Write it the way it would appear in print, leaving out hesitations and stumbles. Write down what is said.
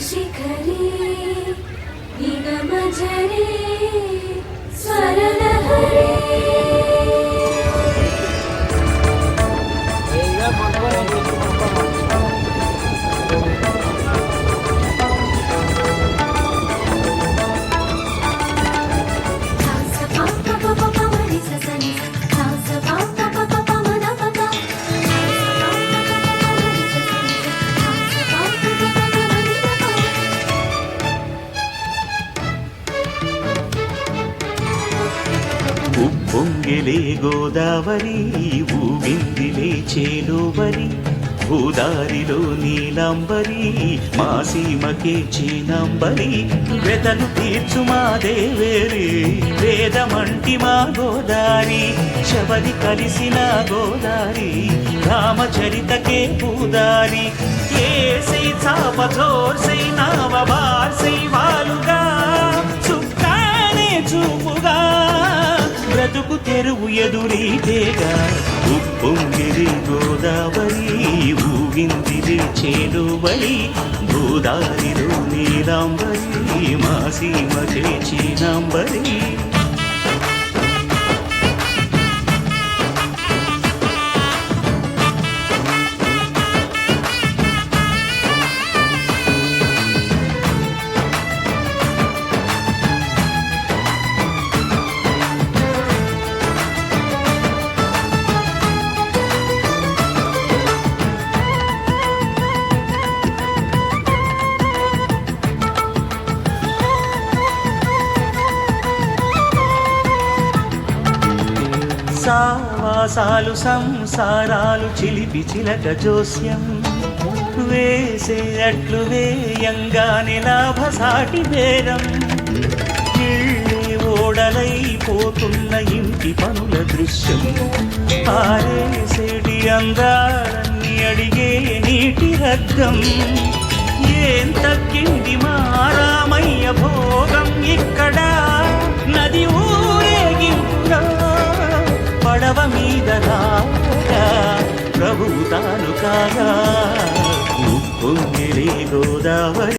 शिखरे निगमजरे स्वरलहरे ఉప్పొంగిలే గోదావరి ఊగిందిలే చేలోవరి భూదారిలో నీలాంబరి మా సీమకే చీనాంబరి వెతలు తీర్చు మా దేవేరి వేదమంటి మా గోదారి శబరి కలిసిన గోదారి రామచరితకే పూదారి ఏసై చాప జోర్సై నావ బార్సై వాలుగా చుక్కానే చూపుగా బ్రతుకు తెరువు ఎదురీతేగా ఉప్పొంగిరి గోదావరి ఊగిందిరి చేలువరి భూదారిలో నీలాంబరి మా సీమకే చీనాంబరి సావాసాలు సంసారాలు చిలిపి చిలక జోస్యం వేసే అట్లు వేయంగానే లాభసాటి బేరం ఇళ్ళే ఓడలైపోతున్న ఇంటి పనుల దృశ్యం పారేసేటి అందాలన్నీ అడిగే నీటి రద్దం ఏం తగ్గింది మా రామయ్య భోగం ఇక్కడ నది ఊరేగింపురా పడవ మీద రాగా ప్రభువు తాను కాగా ఉప్పొంగిలే గోదావరి